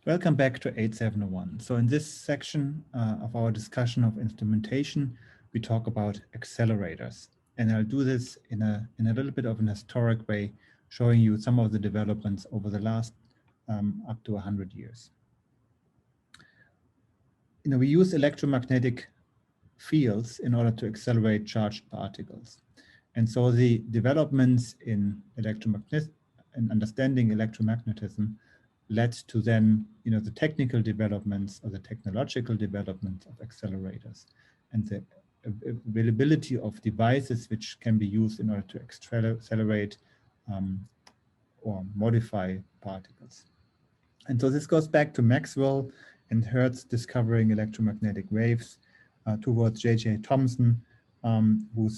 Welcome back to 8701. So in this section of our discussion of instrumentation, we talk about accelerators. And I'll do this in a little bit of an historic way, showing you some of the developments over the last up to 100 years. We use electromagnetic fields in order to accelerate charged particles. And so the developments in understanding electromagnetism led to then, the technical developments or the technological development of accelerators and the availability of devices which can be used in order to accelerate or modify particles. And so this goes back to Maxwell and Hertz discovering electromagnetic waves towards J.J. Thomson, who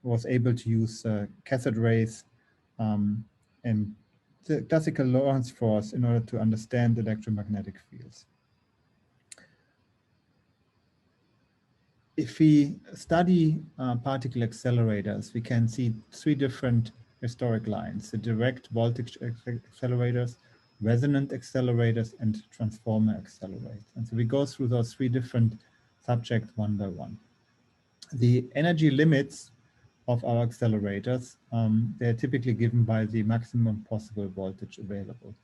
was able to use cathode rays and the classical Lorentz force in order to understand electromagnetic fields. If we study particle accelerators, we can see three different historic lines: the direct voltage accelerators, resonant accelerators, and transformer accelerators. And so we go through those three different subjects one by one. The energy limits of our accelerators, they're typically given by the maximum possible voltage available.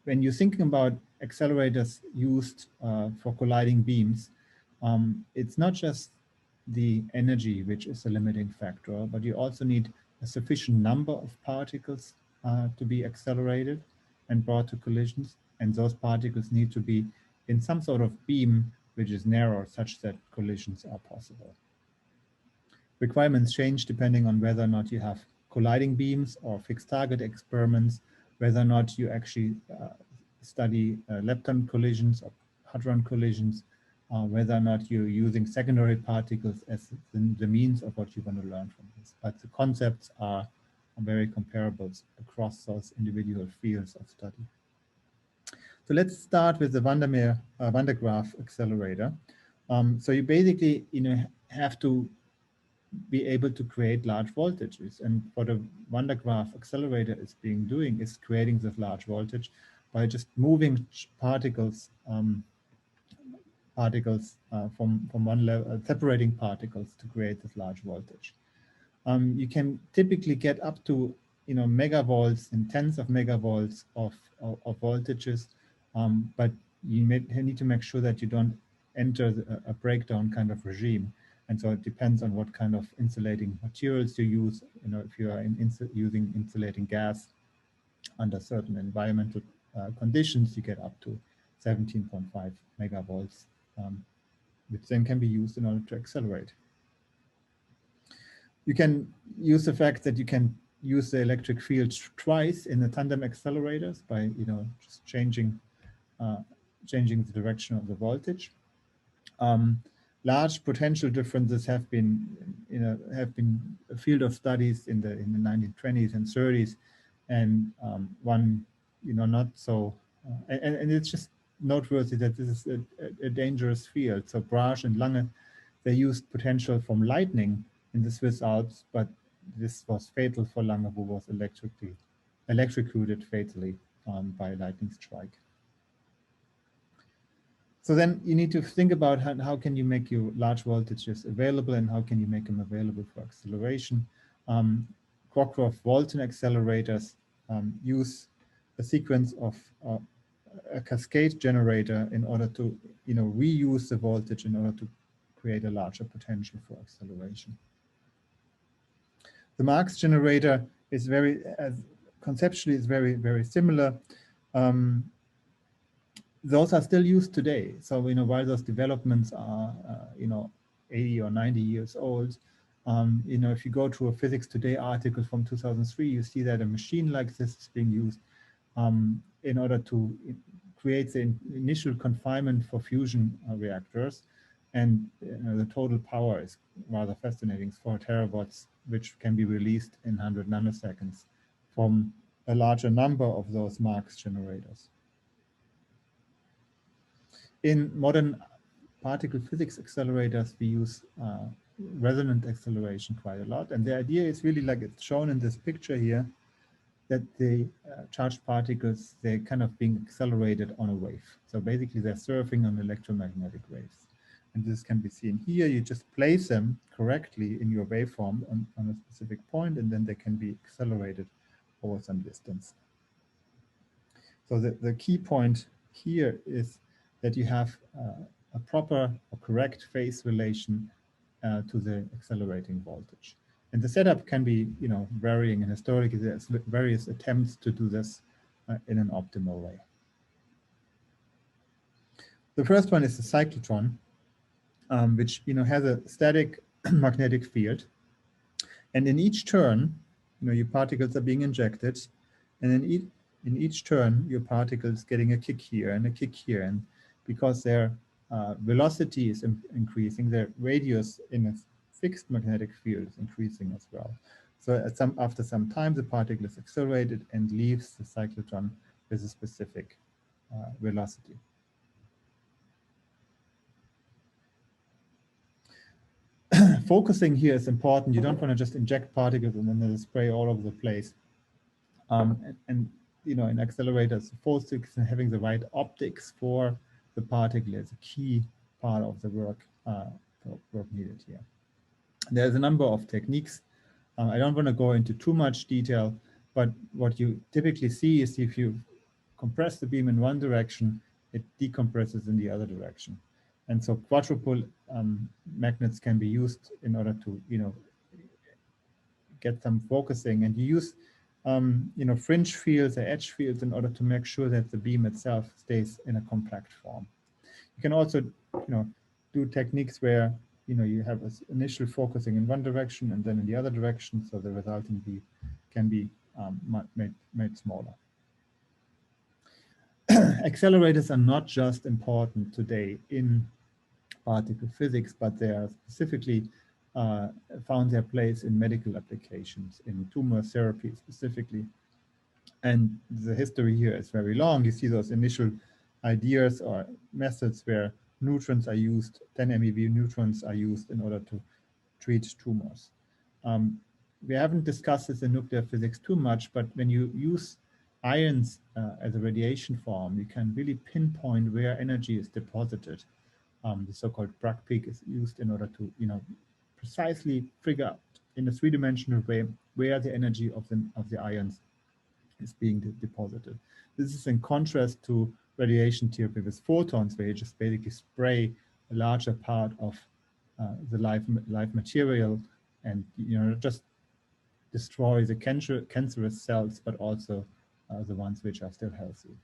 When you're thinking about accelerators used for colliding beams, it's not just the energy which is a limiting factor, but you also need a sufficient number of particles to be accelerated and brought to collisions, and those particles need to be in some sort of beam which is narrow such that collisions are possible. Requirements change depending on whether or not you have colliding beams or fixed target experiments, whether or not you actually study lepton collisions or hadron collisions, whether or not you're using secondary particles as the means of what you want to learn from this. But the concepts are very comparable across those individual fields of study. So let's start with the Van der Graaf accelerator. So you basically have to be able to create large voltages, and what a Van der Graaf accelerator is doing is creating this large voltage by just moving particles from one level, separating particles to create this large voltage. You can typically get up to megavolts and tens of megavolts of voltages, but you need to make sure that you don't enter a breakdown kind of regime. And so it depends on what kind of insulating materials you use. If you are using insulating gas under certain environmental conditions, you get up to 17.5 megavolts, which then can be used in order to accelerate. You can use the fact that you can use the electric field twice in the tandem accelerators by just changing the direction of the voltage. Large potential differences have been a field of studies in the 1920s and 30s, and one not so, and it's just noteworthy that this is a dangerous field. So Brahe and Lange, they used potential from lightning in the Swiss Alps, but this was fatal for Lange, who was electrocuted fatally by a lightning strike. So then you need to think about how can you make your large voltages available and how can you make them available for acceleration. Cockcroft-Walton accelerators use a sequence of a cascade generator in order to reuse the voltage in order to create a larger potential for acceleration. The Marx generator is conceptually is very, very similar. Those are still used today. So while those developments are 80 or 90 years old, if you go to a Physics Today article from 2003, you see that a machine like this is being used in order to create the initial confinement for fusion reactors, and the total power is rather fascinating. It's 4 terawatts, which can be released in 100 nanoseconds from a larger number of those Marx generators. In modern particle physics accelerators, we use resonant acceleration quite a lot. And the idea is really like it's shown in this picture here, that the charged particles, they're kind of being accelerated on a wave. So basically they're surfing on electromagnetic waves. And this can be seen here. You just place them correctly in your waveform on a specific point, and then they can be accelerated over some distance. So the key point here is that you have a proper or correct phase relation to the accelerating voltage. And the setup can be, varying, and historically there's various attempts to do this in an optimal way. The first one is the cyclotron, which has a static magnetic field, and in each turn, your particles are being injected, and in each turn, your particles getting a kick here and a kick here, and because their velocity is increasing, their radius in a fixed magnetic field is increasing as well. So after some time, the particle is accelerated and leaves the cyclotron with a specific velocity. Focusing here is important. You don't want to just inject particles and then they spray all over the place. In accelerators, physics and having the right optics for the particle is a key part of the work needed here. There's a number of techniques. I don't want to go into too much detail, but what you typically see is if you compress the beam in one direction, it decompresses in the other direction. And so quadrupole magnets can be used in order to, get some focusing. And you use, fringe fields or edge fields in order to make sure that the beam itself stays in a compact form. You can also, do techniques where, you have this initial focusing in one direction and then in the other direction, so the resulting beam can be made smaller. Accelerators are not just important today in particle physics, but they are specifically found their place in medical applications, in tumor therapy specifically. And the history here is very long. You see those initial ideas or methods where neutrons are used, 10 MeV neutrons are used in order to treat tumors. We haven't discussed this in nuclear physics too much, but when you use ions as a radiation form, you can really pinpoint where energy is deposited. The so-called Bragg peak is used in order to, precisely figure out in a three-dimensional way where the energy of the ions is being deposited. This is in contrast to radiation therapy with photons, where you just basically spray a larger part of the live material and just destroy the cancerous cells, but also the ones which are still healthy.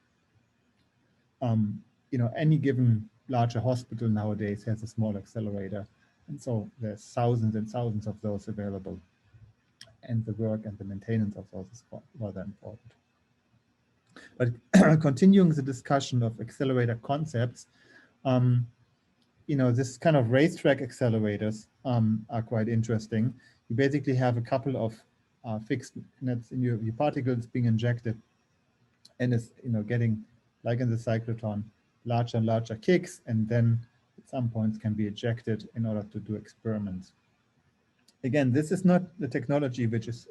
Any given larger hospital nowadays has a small accelerator, and so there's thousands and thousands of those available, and the work and the maintenance of those is rather important. But continuing the discussion of accelerator concepts, this kind of racetrack accelerators are quite interesting. You basically have a couple of fixed nets in your particles being injected, and it's getting, like in the cyclotron, larger and larger kicks, and then at some points can be ejected in order to do experiments. Again, this is not the technology which is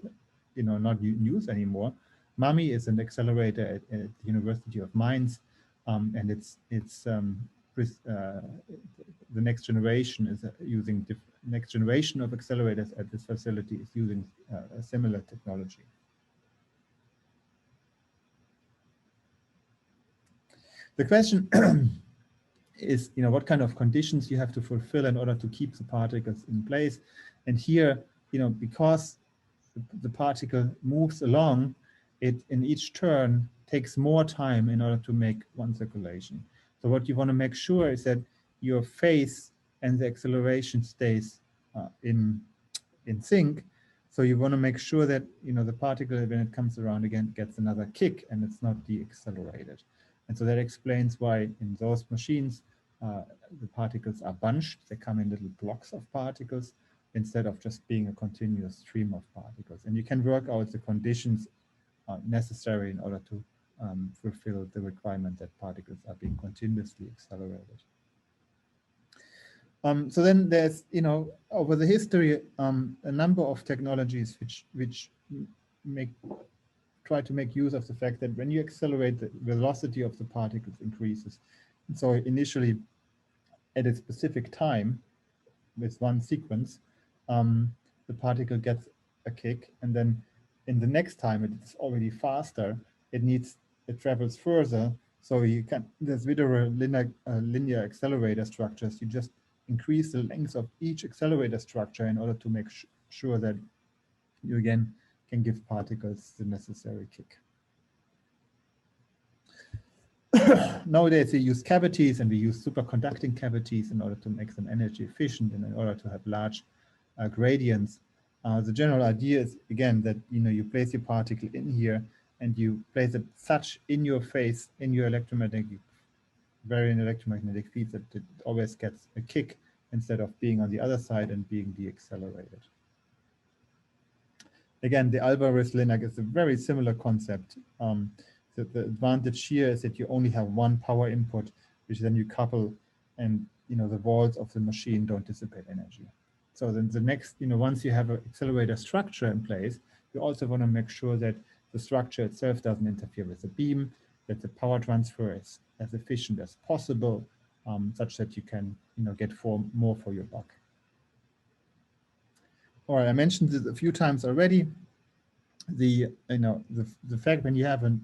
not in use anymore. MAMI is an accelerator at the University of Mainz, and the next generation is using next generation of accelerators at this facility is using a similar technology. The question is, what kind of conditions you have to fulfill in order to keep the particles in place. And here, because the particle moves along, it in each turn takes more time in order to make one circulation. So what you want to make sure is that your phase and the acceleration stays in sync. So you want to make sure that the particle, when it comes around again, gets another kick and it's not deaccelerated. And so that explains why in those machines the particles are bunched. They come in little blocks of particles instead of just being a continuous stream of particles. And you can work out the conditions necessary in order to fulfill the requirement that particles are being continuously accelerated. So then there's, over the history, a number of technologies which make try to make use of the fact that when you accelerate, the velocity of the particles increases. And so initially, at a specific time, with one sequence, the particle gets a kick, and then in the next time it's already faster. It travels further. So you can, there's literal linear accelerator structures. You just increase the length of each accelerator structure in order to make sure that you again can give particles the necessary kick. Nowadays we use cavities, and we use superconducting cavities in order to make them energy efficient and in order to have large gradients. The general idea is again that you place your particle in here and you place it such in your face in your varying electromagnetic field that it always gets a kick instead of being on the other side and being deaccelerated. Again, the Alvarez Linac is a very similar concept. The advantage here is that you only have one power input, which then you couple, and the walls of the machine don't dissipate energy. So then the next, once you have an accelerator structure in place, you also want to make sure that the structure itself doesn't interfere with the beam, that the power transfer is as efficient as possible, such that you can get more for your buck. All right, I mentioned this a few times already. The fact when you have an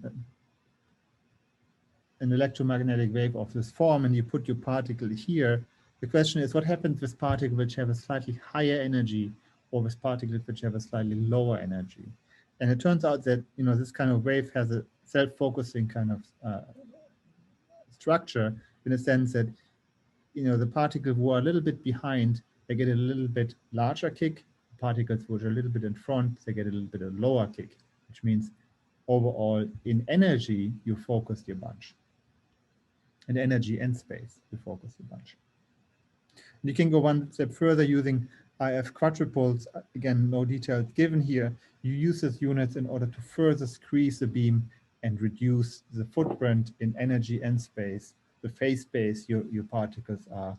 electromagnetic wave of this form and you put your particle here, the question is what happens with particles which have a slightly higher energy or with particles which have a slightly lower energy. And it turns out that this kind of wave has a self-focusing kind of structure, in a sense that the particles who are a little bit behind, they get a little bit larger kick. Particles which are a little bit in front, they get a little bit of lower kick, which means overall in energy you focus your bunch. In energy and space you focus your bunch. And you can go one step further using IF quadrupoles. Again, no details given here. You use these units in order to further squeeze the beam and reduce the footprint in energy and space, the phase space your particles are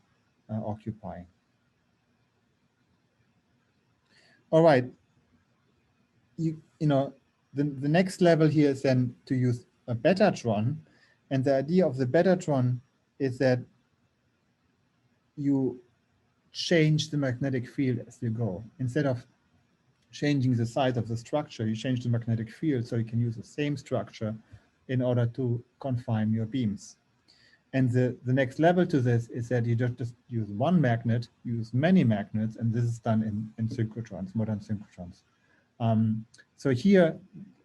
occupying. All right, the next level here is then to use a betatron, and the idea of the betatron is that you change the magnetic field as you go. Instead of changing the size of the structure, you change the magnetic field so you can use the same structure in order to confine your beams. And the next level to this is that you just use one magnet, use many magnets, and this is done in synchrotrons, modern synchrotrons. So here,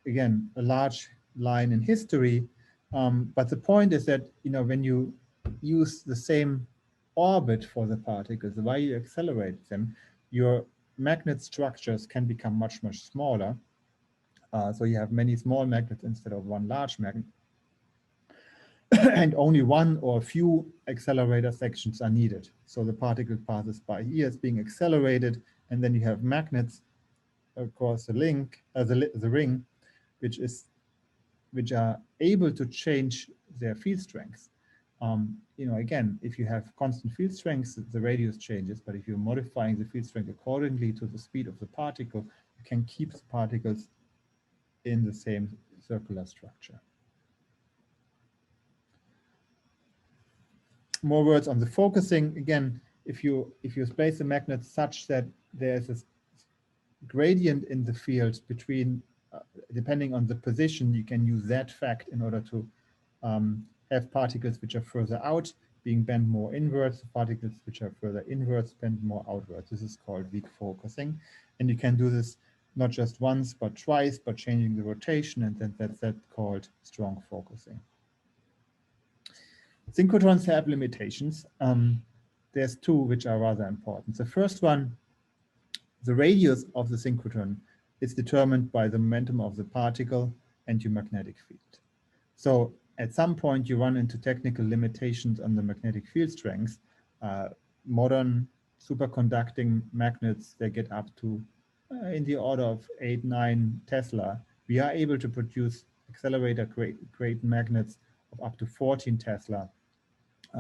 again, a large line in history, but the point is that when you use the same orbit for the particles, the way you accelerate them, your magnet structures can become much, much smaller. So you have many small magnets instead of one large magnet. And only one or a few accelerator sections are needed. So the particle passes by here, it's being accelerated, and then you have magnets across the ring, which are able to change their field strength. Again, if you have constant field strength, the radius changes, but if you're modifying the field strength accordingly to the speed of the particle, you can keep the particles in the same circular structure. More words on the focusing. Again, if you place the magnet such that there's a gradient in the field between, depending on the position, you can use that fact in order to have particles which are further out being bent more inwards, particles which are further inwards bent more outwards. This is called weak focusing. And you can do this not just once, but twice, by changing the rotation, and then that's called strong focusing. Synchrotrons have limitations. There's two which are rather important. The first one, the radius of the synchrotron is determined by the momentum of the particle and your magnetic field. So at some point you run into technical limitations on the magnetic field strength. Modern superconducting magnets, they get up to in the order of 8-9 Tesla. We are able to produce accelerator grade magnets of up to 14 Tesla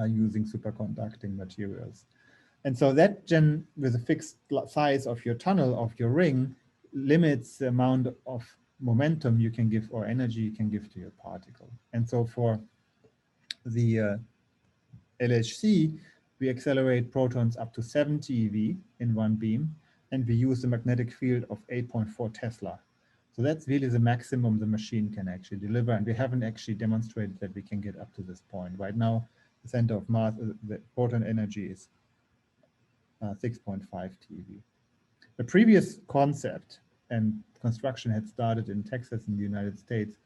using superconducting materials. And so that with a fixed size of your tunnel, of your ring, limits the amount of momentum you can give or energy you can give to your particle. And so for the LHC, we accelerate protons up to 70 eV in one beam, and we use a magnetic field of 8.4 Tesla. So that's really the maximum the machine can actually deliver, and we haven't actually demonstrated that we can get up to this point. Right now, the center of mass, the proton energy is 6.5 TeV. The previous concept and construction had started in Texas in the United States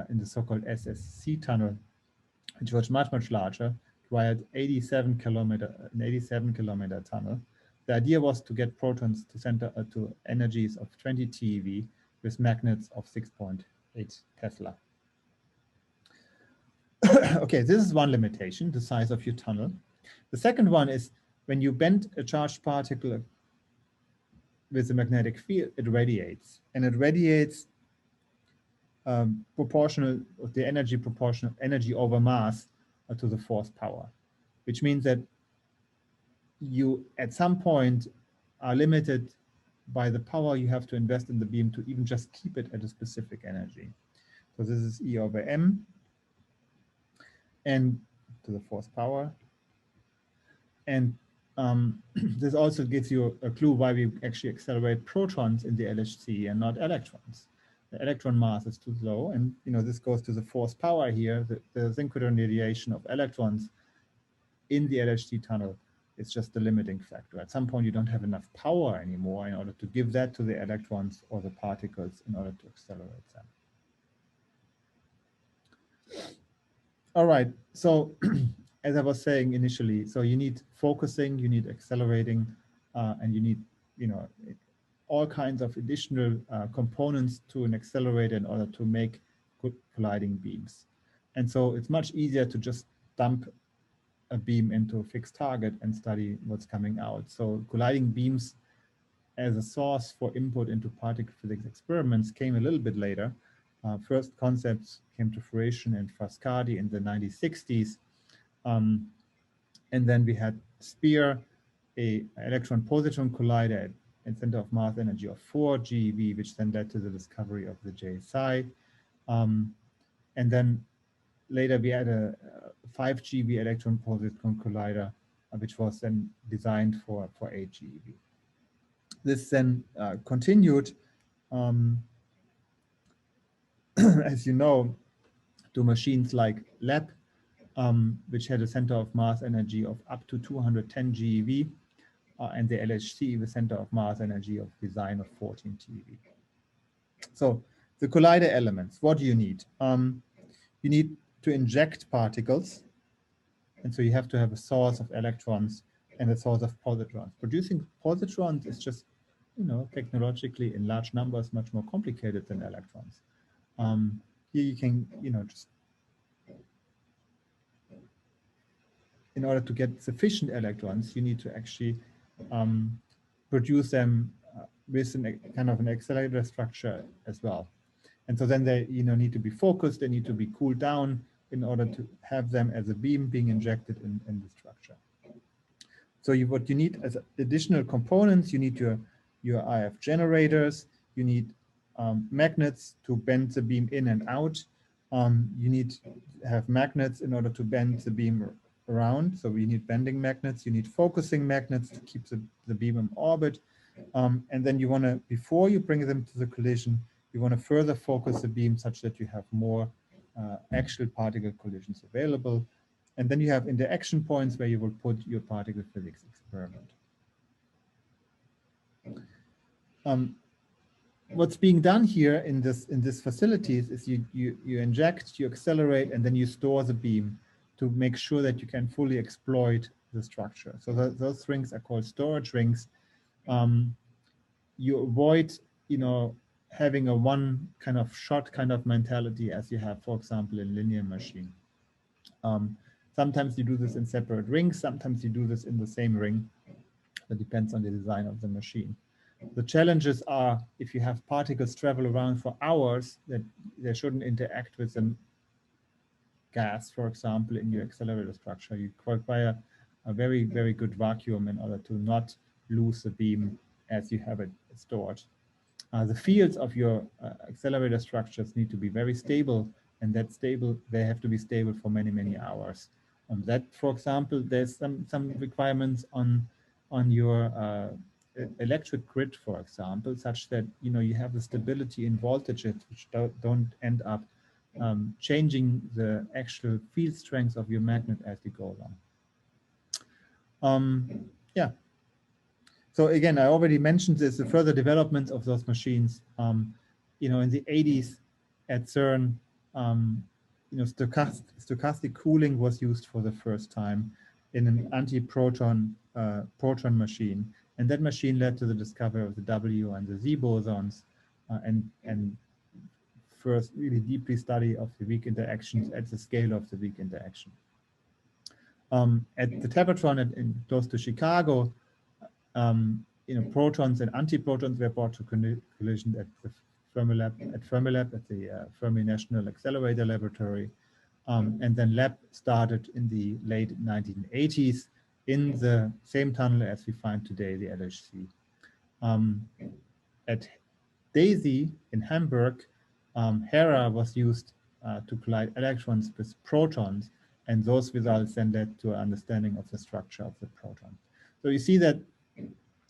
in the so-called SSC tunnel, which was much, much larger, required an 87 kilometer tunnel. The idea was to get protons to energies of 20 TeV with magnets of 6.8 Tesla. Okay, this is one limitation, the size of your tunnel. The second one is when you bend a charged particle with a magnetic field, it radiates, and it radiates proportional, the energy proportional, energy over mass to the force power, which means that you at some point are limited by the power you have to invest in the beam to even just keep it at a specific energy. So this is E over m and to the force power. And this also gives you a clue why we actually accelerate protons in the LHC and not electrons. The electron mass is too low, and this goes to the force power here. The synchrotron radiation of electrons in the LHC tunnel is just the limiting factor. At some point, you don't have enough power anymore in order to give that to the electrons or the particles in order to accelerate them. All right, so as I was saying initially, so you need focusing, you need accelerating, and you need, all kinds of additional components to an accelerator in order to make good colliding beams. And so it's much easier to just dump a beam into a fixed target and study what's coming out. So colliding beams as a source for input into particle physics experiments came a little bit later. First concepts came to fruition in Frascati in the 1960s. And then we had SPEAR, a electron-positron collider at center of mass energy of 4 GeV, which then led to the discovery of the J-psi. And then later we had a 5 GeV electron-positron collider, which was then designed for 8 GeV. This then continued, as you know, to machines like LEP, which had a center of mass energy of up to 210 GeV, and the LHC, the center of mass energy of design of 14 TeV. So the collider elements, what do you need? You need to inject particles, and so you have to have a source of electrons and a source of positrons. Producing positrons is just, technologically in large numbers much more complicated than electrons. Here you can, just in order to get sufficient electrons, you need to actually produce them with kind of an accelerator structure as well. And so then they need to be focused, they need to be cooled down in order to have them as a beam being injected in the structure. So what you need as additional components, you need your IF generators, you need magnets to bend the beam in and out. You need to have magnets in order to bend the beam around. So we need bending magnets, you need focusing magnets to keep the beam in orbit. And then you want to, before you bring them to the collision, you want to further focus the beam such that you have more actual particle collisions available. And then you have interaction points where you will put your particle physics experiment. What's being done here in this facilities is you inject, you accelerate, and then you store the beam to make sure that you can fully exploit the structure. So those rings are called storage rings. You avoid, having a one kind of shot kind of mentality as you have, for example, in linear machine. Sometimes you do this in separate rings, sometimes you do this in the same ring. That depends on the design of the machine. The challenges are if you have particles travel around for hours, that they shouldn't interact with the gas, for example, in your accelerator structure. You require a very, very good vacuum in order to not lose the beam as you have it stored. The fields of your accelerator structures need to be very stable, and that stable, they have to be stable for many, many hours. That, for example, there's some requirements on your electric grid, for example, such that you have the stability in voltages which don't end up changing the actual field strength of your magnet as you go along. Yeah. So again, I already mentioned this, the further development of those machines. In the 80s at CERN, stochastic cooling was used for the first time in an anti-proton proton machine. And that machine led to the discovery of the W and the Z bosons and first really deeply study of the weak interactions at the scale of the weak interaction. At the Tevatron close to Chicago, protons and antiprotons were brought to collision at the Fermilab, at the Fermi National Accelerator Laboratory. And then LAB started in the late 1980s in the same tunnel as we find today, the LHC. At DAISY in Hamburg, HERA was used to collide electrons with protons, and those results then led to an understanding of the structure of the proton. So you see that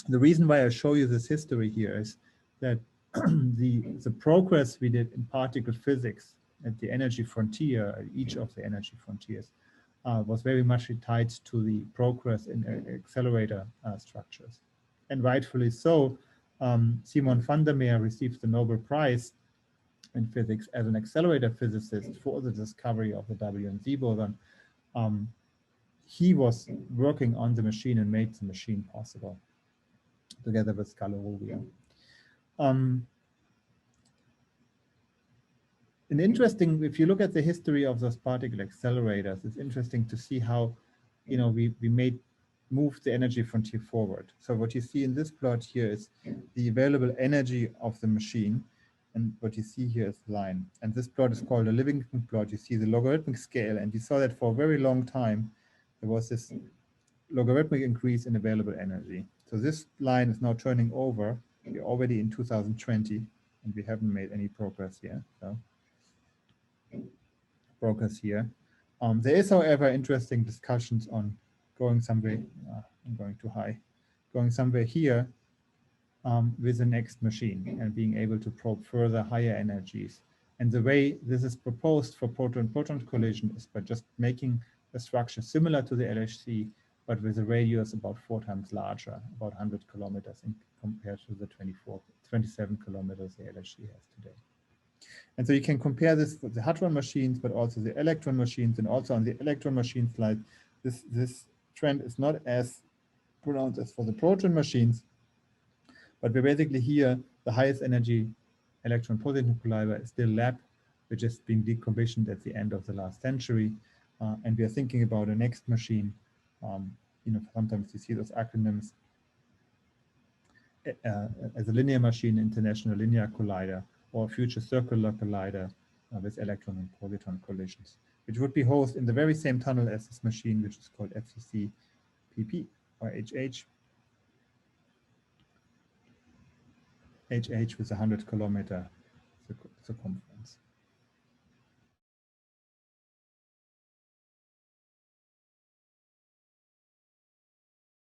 the reason why I show you this history here is that the progress we did in particle physics at the energy frontier, at each of the energy frontiers, was very much tied to the progress in accelerator structures. And rightfully so, Simon van der Meer received the Nobel Prize in physics as an accelerator physicist for the discovery of the W and Z boson. He was working on the machine and made the machine possible together with Scala-Rovia. And interesting, if you look at the history of those particle accelerators, it's interesting to see how, we moved the energy frontier forward. So what you see in this plot here is the available energy of the machine, and what you see here is the line. And this plot is called a Livingston plot. You see the logarithmic scale, and you saw that for a very long time, there was this logarithmic increase in available energy. So this line is now turning over. We're already in 2020, and we haven't made any progress here. So progress here. There is, however, interesting discussions on going somewhere. I'm going too high. Going somewhere here with the next machine and being able to probe further higher energies. And the way this is proposed for proton-proton collision is by just making a structure similar to the LHC, but with a radius about 4 times larger, about 100 kilometers compared to the 27 kilometers the LHC has today. And so you can compare this with the hadron machines, but also the electron machines, and also on the electron machine slide, this trend is not as pronounced as for the proton machines, but we're basically here, the highest energy electron proton collider is still LAB, which has been decommissioned at the end of the last century. And we are thinking about a next machine. Sometimes you see those acronyms as a linear machine, International Linear Collider, or future circular collider with electron and proton collisions, which would be hosted in the very same tunnel as this machine, which is called FCC PP or HH. HH with 100 kilometer circumference.